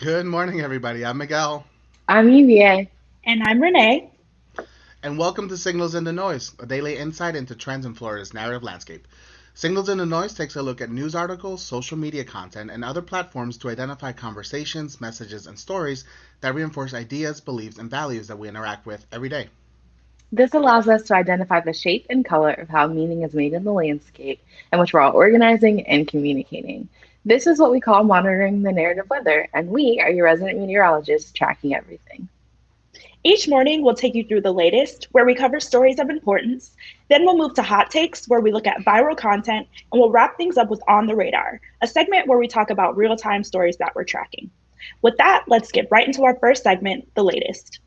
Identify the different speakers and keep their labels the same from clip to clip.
Speaker 1: Good morning, everybody. I'm Miguel,
Speaker 2: I'm UVA.
Speaker 3: And I'm Renee.
Speaker 1: and welcome to Signals in the Noise, a daily insight into trends in Florida's narrative landscape. Signals in the Noise takes a look at news articles, social media content, and other platforms to identify conversations, messages, and stories that reinforce ideas, beliefs, and values that we interact with every day.
Speaker 2: This allows us to identify the shape and color of how meaning is made in the landscape in which we're all organizing and communicating. This is what we call monitoring the narrative weather, and we are your resident meteorologists tracking everything.
Speaker 3: Each morning, we'll take you through the latest, where we cover stories of importance. Then we'll move to Hot Takes, where we look at viral content, and we'll wrap things up with On the Radar, a segment where we talk about real time stories that we're tracking. With that, let's get right into our first segment, The Latest.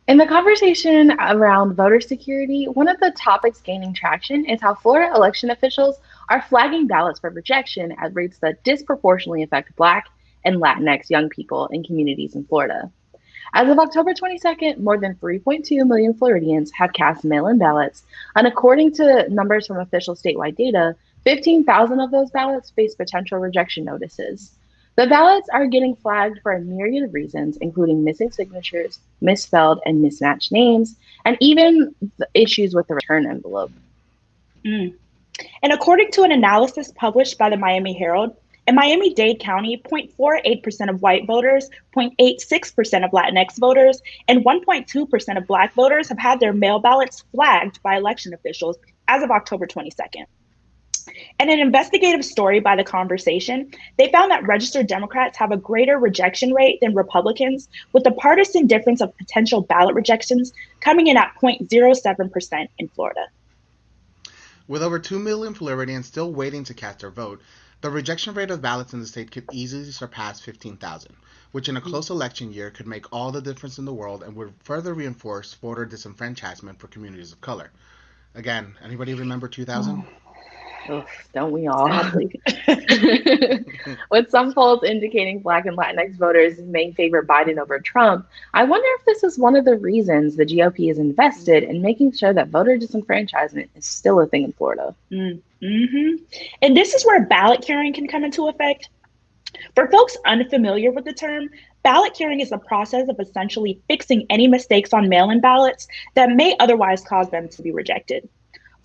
Speaker 2: In the conversation around voter security, one of the topics gaining traction is how Florida election officials are flagging ballots for rejection at rates that disproportionately affect Black and Latinx young people in communities in Florida. As of October 22nd, more than 3.2 million Floridians had cast mail in ballots, and according to numbers from official statewide data, 15,000 of those ballots face potential rejection notices. The ballots are getting flagged for a myriad of reasons, including missing signatures, misspelled and mismatched names, and even the issues with the return envelope.
Speaker 3: Mm. And according to an analysis published by the Miami Herald, in Miami Dade County, 0.48% of white voters, 0.86% of Latinx voters, and 1.2% of Black voters have had their mail ballots flagged by election officials as of October 22nd. In an investigative story by The Conversation, they found that registered Democrats have a greater rejection rate than Republicans, with the partisan difference of potential ballot rejections coming in at 0.07% in Florida.
Speaker 1: With over 2 million Floridians still waiting to cast their vote, the rejection rate of ballots in the state could easily surpass 15,000, which in a close election year could make all the difference in the world and would further reinforce voter disenfranchisement for communities of color. Again, anybody remember 2000?
Speaker 2: Oof, don't we all?
Speaker 3: Sadly.
Speaker 2: With some polls indicating Black and Latinx voters may favor Biden over Trump, I wonder if this is one of the reasons the GOP is invested in making sure that voter disenfranchisement is still a thing in Florida.
Speaker 3: Mm-hmm. And this is where ballot curing can come into effect. For folks unfamiliar with the term, ballot curing is the process of essentially fixing any mistakes on mail in ballots that may otherwise cause them to be rejected.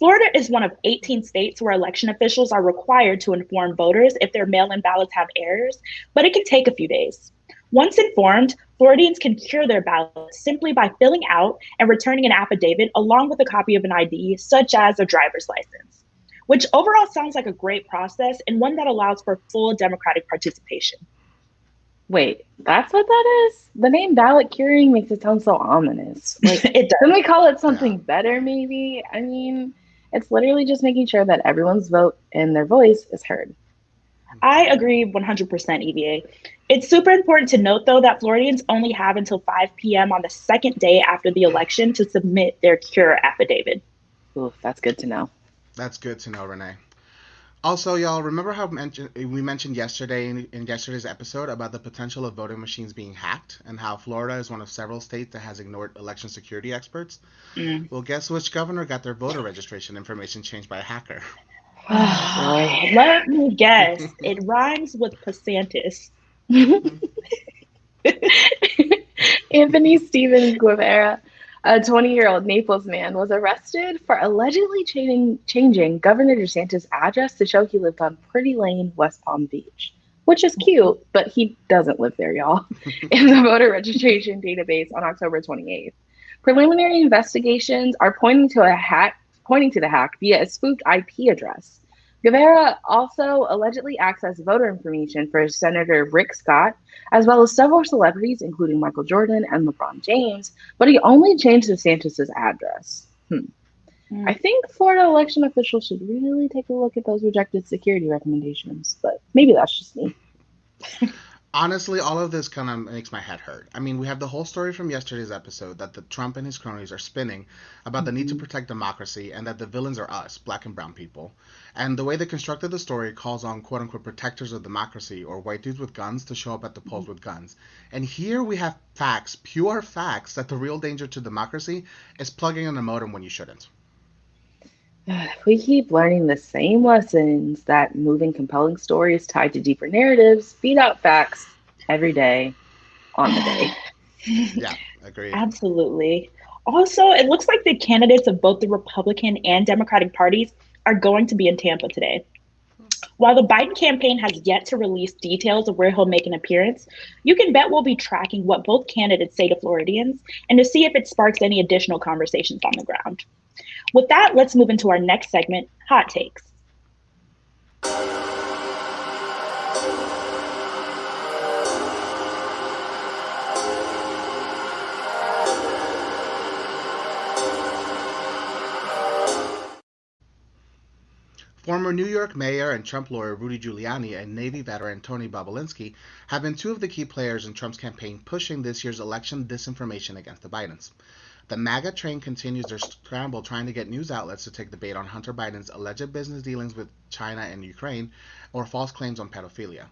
Speaker 3: Florida is one of 18 states where election officials are required to inform voters if their mail in ballots have errors, but it can take a few days. Once informed, Floridians can cure their ballots simply by filling out and returning an affidavit along with a copy of an ID, such as a driver's license, which overall sounds like a great process and one that allows for full democratic participation.
Speaker 2: Wait, that's what that is? The name ballot curing makes it sound so ominous. Like,
Speaker 3: It
Speaker 2: can
Speaker 3: does.
Speaker 2: we call it
Speaker 1: Yeah.
Speaker 2: something better, maybe? I mean, it's literally just making sure that everyone's vote and their voice is heard.
Speaker 3: I agree 100% EVA. It's super important to note, though, that Floridians only have until 5 p.m. on the second day after the election to submit their cure affidavit.
Speaker 2: Oof, that's good to know.
Speaker 1: That's good to know, Renee. Also, y'all, remember how we mentioned yesterday in yesterday's episode about the potential of voting machines being hacked and how Florida is one of several states that has ignored election security experts?
Speaker 3: Mm.
Speaker 1: Well, guess which governor got their voter registration information changed by a hacker?
Speaker 3: Let me guess. It rhymes with Pasantis.
Speaker 2: Boy. Anthony Stevens Guevara, a 20-year-old Naples man, was arrested for allegedly changing Governor DeSantis' address to show he lived on Pretty Lane, West Palm Beach, which is cute, but he doesn't live there, y'all, in the voter registration database on October 28th. Preliminary investigations are pointing to the hack via a spoofed IP address. Guevara also allegedly accessed voter information for Senator Rick Scott, as well as several celebrities, including Michael Jordan and LeBron James, but he only changed DeSantis' address. I
Speaker 3: Mm.
Speaker 2: think Florida election officials should really take a look at those rejected security recommendations, but maybe that's just me.
Speaker 1: Honestly, all of this kind of makes my head hurt. I mean, we have the whole story from yesterday's episode that the Trump and his cronies are spinning about the need to
Speaker 2: Mhm.
Speaker 1: protect democracy and that the villains are us, black and brown people. And the way they constructed the story calls on quote unquote protectors of democracy or white dudes with guns to show up at the polls with guns. And here we have facts, pure facts, that the real danger to democracy is plugging in a modem when you shouldn't.
Speaker 2: If we keep learning the same lessons that moving, compelling stories tied to deeper narratives beat out facts every day on the day.
Speaker 1: Yeah, agreed.
Speaker 3: Absolutely. Also, it looks like the candidates of both the Republican and Democratic parties are going to be in Tampa today. While the Biden campaign has yet to release details of where he'll make an appearance, you can bet we'll be tracking what both candidates say to Floridians and to see if it sparks any additional conversations on the ground. With that, let's move into our next segment, Hot Takes.
Speaker 1: Former New York Mayor and Trump lawyer Rudy Giuliani and Navy veteran Tony Bobulinski have been two of the key players in Trump's campaign pushing this year's election disinformation against the Bidens. The MAGA train continues their scramble trying to get news outlets to take the bait on Hunter Biden's alleged business dealings with China and Ukraine or false claims on pedophilia.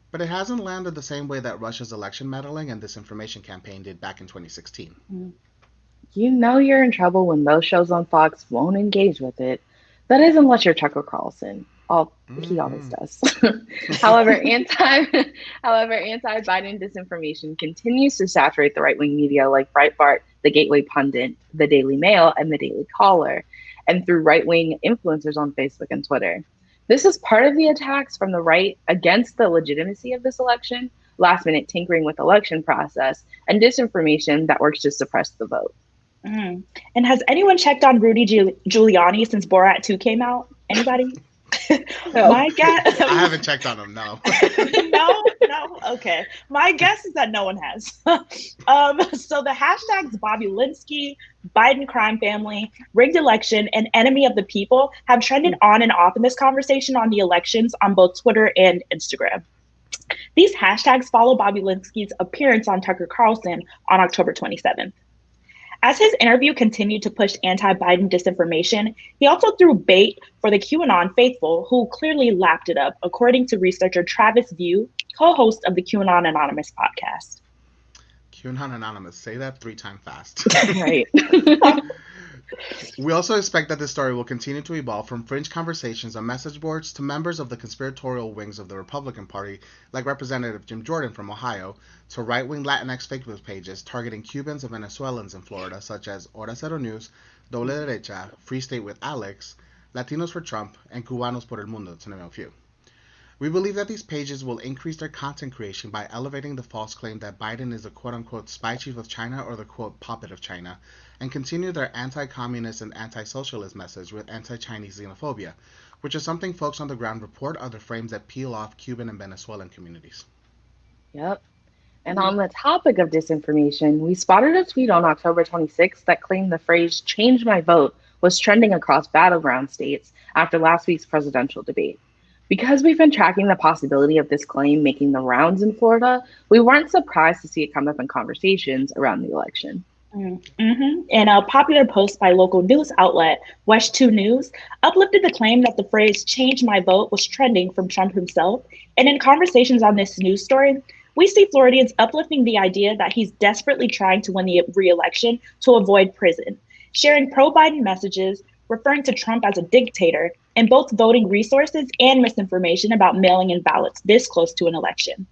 Speaker 1: But it hasn't landed the same way that Russia's election meddling and disinformation campaign did back in 2016.
Speaker 2: You know you're in trouble when those shows on Fox won't engage with it. That is unless you're Tucker Carlson. He always
Speaker 1: Mm-hmm.
Speaker 2: does. However, anti Biden disinformation continues to saturate the right wing media like Breitbart, the Gateway Pundit, the Daily Mail, and the Daily Caller, and through right wing influencers on Facebook and Twitter. This is part of the attacks from the right against the legitimacy of this election, last minute tinkering with election process, and disinformation that works to suppress the vote.
Speaker 3: Mm. And has anyone checked on Rudy Giuliani since Borat 2 came out? Anybody?
Speaker 2: No.
Speaker 3: My guess.
Speaker 1: I haven't checked on him, no.
Speaker 3: No. Okay. My guess is that no one has. So the hashtags Bobby Linsky, Biden crime family, rigged election, and enemy of the people have trended on and off in this conversation on the elections on both Twitter and Instagram. These hashtags follow Bobby Linsky's appearance on Tucker Carlson on October 27th. As his interview continued to push anti-Biden disinformation, he also threw bait for the QAnon faithful, who clearly lapped it up, according to researcher Travis View, co-host of the QAnon Anonymous podcast.
Speaker 1: QAnon Anonymous, say that 3 times fast.
Speaker 2: Right.
Speaker 1: We also expect that this story will continue to evolve from fringe conversations on message boards to members of the conspiratorial wings of the Republican Party, like Representative Jim Jordan from Ohio, to right-wing Latinx Facebook pages targeting Cubans and Venezuelans in Florida, such as Hora Cero News, Doble Derecha, Free State with Alex, Latinos for Trump, and Cubanos por el Mundo, to name a few. We believe that these pages will increase their content creation by elevating the false claim that Biden is the quote-unquote spy chief of China or the quote puppet of China, and continue their anti-communist and anti-socialist message with anti-Chinese xenophobia, which is something folks on the ground report are the frames that peel off Cuban and Venezuelan communities.
Speaker 2: Yep. And on the topic of disinformation, we spotted a tweet on October 26th that claimed the phrase "change my vote" was trending across battleground states after last week's presidential debate. Because we've been tracking the possibility of this claim making the rounds in Florida, we weren't surprised to see it come up in conversations around the election.
Speaker 3: Mm-hmm. And a popular post by local news outlet West 2 News uplifted the claim that the phrase "change my vote" was trending from Trump himself. And in conversations on this news story, we see Floridians uplifting the idea that he's desperately trying to win the re-election to avoid prison, sharing pro-Biden messages, referring to Trump as a dictator, and both voting resources and misinformation about mailing in ballots this close to an election.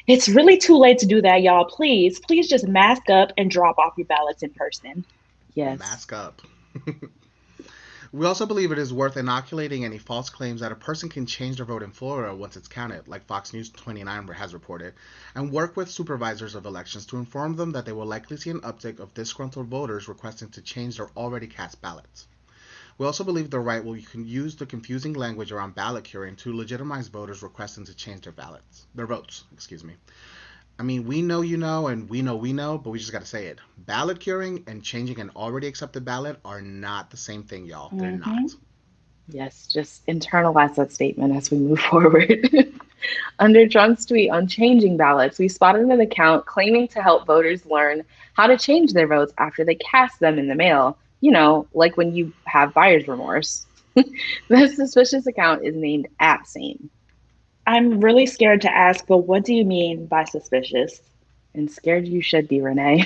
Speaker 3: It's really too late to do that, y'all. Please just mask up and drop off your ballots in person.
Speaker 2: Yes.
Speaker 1: Mask up. We also believe it is worth inoculating any false claims that a person can change their vote in Florida once it's counted, like Fox News 29 has reported, and work with supervisors of elections to inform them that they will likely see an uptick of disgruntled voters requesting to change their already cast ballots. We also believe the right will use the confusing language around ballot curing to legitimize voters requesting to change their votes. I mean, we know you know, and we know, but we just got to say it. Ballot curing and changing an already accepted ballot are not the same thing, y'all. They're not.
Speaker 2: Yes, just internalize that statement as we move forward. Under Trump's tweet on changing ballots, we spotted an account claiming to help voters learn how to change their votes after they cast them in the mail. You know, like when you have buyer's remorse. The suspicious account is named @same.
Speaker 3: I'm really scared to ask, but what do you mean by suspicious?
Speaker 2: And scared you should be, Renee.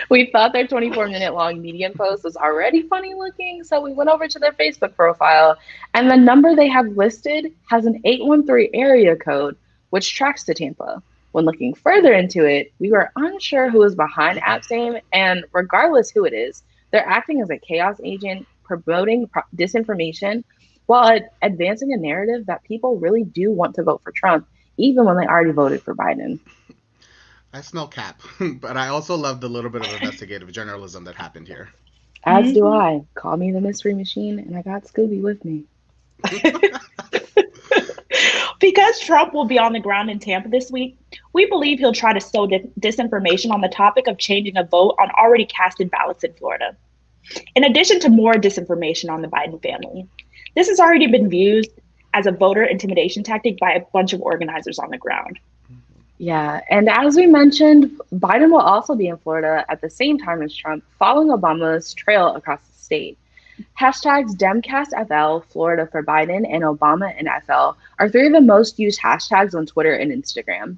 Speaker 2: we thought their 24-minute long Medium post was already funny looking, so we went over to their Facebook profile, and the number they have listed has an 813 area code, which tracks to Tampa. When looking further into it, we were unsure who was behind @same, and regardless who it is, they're acting as a chaos agent, promoting disinformation, while advancing a narrative that people really do want to vote for Trump, even when they already voted for Biden.
Speaker 1: I smell cap, but I also love the little bit of investigative journalism that happened here.
Speaker 2: As do I. Call me the mystery machine, and I got Scooby with me.
Speaker 3: Because Trump will be on the ground in Tampa this week, we believe he'll try to sow disinformation on the topic of changing a vote on already casted ballots in Florida. In addition to more disinformation on the Biden family, this has already been viewed as a voter intimidation tactic by a bunch of organizers on the ground.
Speaker 2: Yeah, and as we mentioned, Biden will also be in Florida at the same time as Trump, following Obama's trail across the state. Hashtags DemCastFL, Florida for Biden, and Obama and FL are three of the most used hashtags on Twitter and Instagram.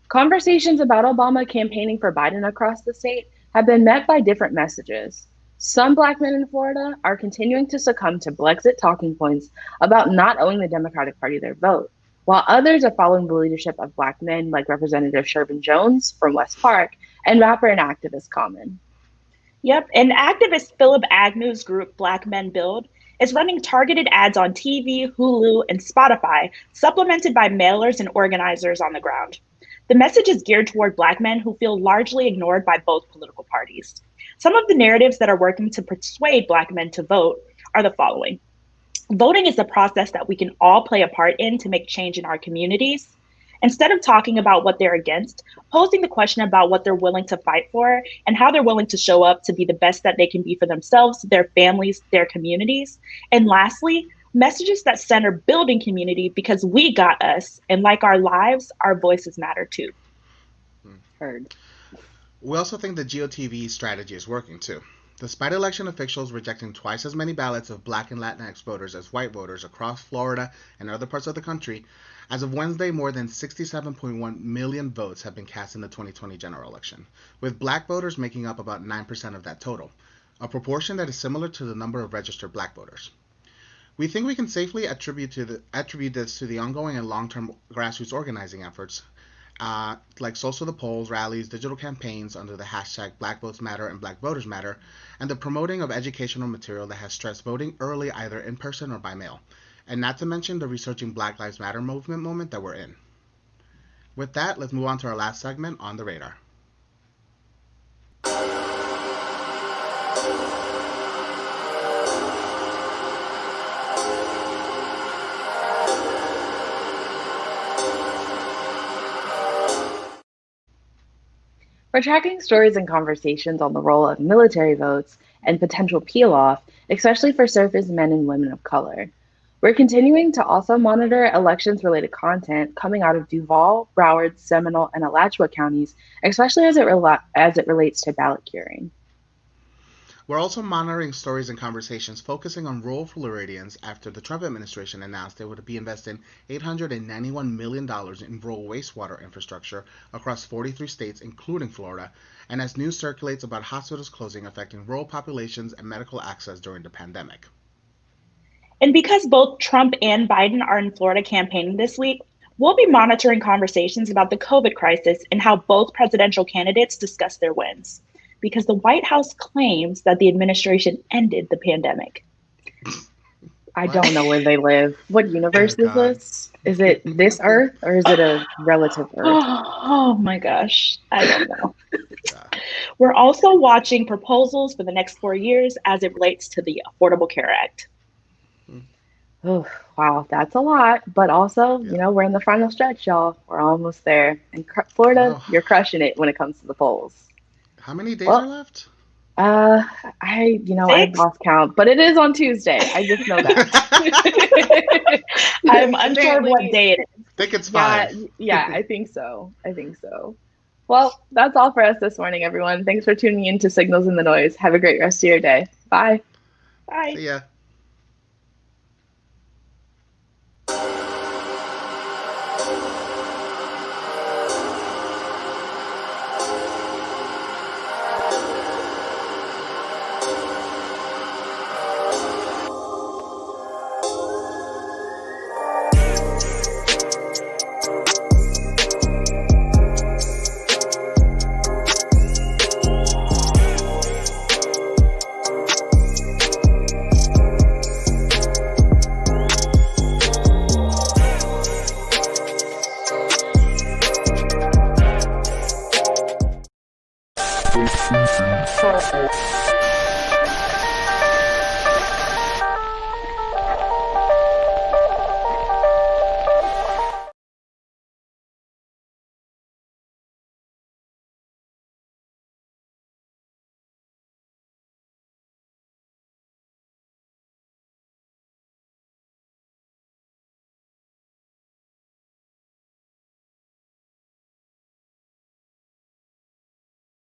Speaker 2: Conversations about Obama campaigning for Biden across the state have been met by different messages. Some Black men in Florida are continuing to succumb to Brexit talking points about not owing the Democratic Party their vote, while others are following the leadership of Black men like Representative Shervin Jones from West Park and rapper and activist Common.
Speaker 3: Yep, and activist Philip Agnew's group Black Men Build is running targeted ads on TV, Hulu, and Spotify, supplemented by mailers and organizers on the ground. The message is geared toward Black men who feel largely ignored by both political parties. Some of the narratives that are working to persuade Black men to vote are the following. Voting is the process that we can all play a part in to make change in our communities. Instead of talking about what they're against, posing the question about what they're willing to fight for and how they're willing to show up to be the best that they can be for themselves, their families, their communities. And lastly, messages that center building community because we got us, and like our lives, our voices matter too.
Speaker 2: Heard.
Speaker 1: We also think the GOTV strategy is working too. Despite election officials rejecting twice as many ballots of Black and Latinx voters as white voters across Florida and other parts of the country, as of Wednesday, more than 67.1 million votes have been cast in the 2020 general election, with Black voters making up about 9% of that total, a proportion that is similar to the number of registered Black voters. We think we can safely attribute this to the ongoing and long-term grassroots organizing efforts, like Social the Polls, rallies, digital campaigns under the hashtag Black Votes Matter and Black Voters Matter, and the promoting of educational material that has stressed voting early either in person or by mail, and not to mention the researching Black Lives Matter movement moment that we're in. With that, let's move on to our last segment, On the Radar.
Speaker 2: We're tracking stories and conversations on the role of military votes and potential peel-off, especially for surface men and women of color. We're continuing to also monitor elections-related content coming out of Duval, Broward, Seminole, and Alachua counties, especially as it relates to ballot curing.
Speaker 1: We're also monitoring stories and conversations focusing on rural Floridians after the Trump administration announced they would be investing $891 million in rural wastewater infrastructure across 43 states, including Florida, and as news circulates about hospitals closing affecting rural populations and medical access during the pandemic.
Speaker 3: And because both Trump and Biden are in Florida campaigning this week, we'll be monitoring conversations about the COVID crisis and how both presidential candidates discuss their wins, because the White House claims that the administration ended the pandemic.
Speaker 2: I don't know where they live. What universe is this? Is it this Earth or is it a relative Earth?
Speaker 3: Oh my gosh, I don't know. We're also watching proposals for the next 4 years as it relates to the Affordable Care Act.
Speaker 2: Oh, wow, that's a lot. But also, we're in the final stretch, y'all. We're almost there. And Florida, you're crushing it when it comes to the polls.
Speaker 1: How many days are left?
Speaker 2: I I've lost count, but it is on Tuesday. I just know that.
Speaker 3: I'm unsure of what day it is.
Speaker 1: I think it's 5.
Speaker 2: Yeah, I think so. Well, that's all for us this morning, everyone. Thanks for tuning in to Signals in the Noise. Have a great rest of your day. Bye.
Speaker 3: Bye.
Speaker 1: See ya.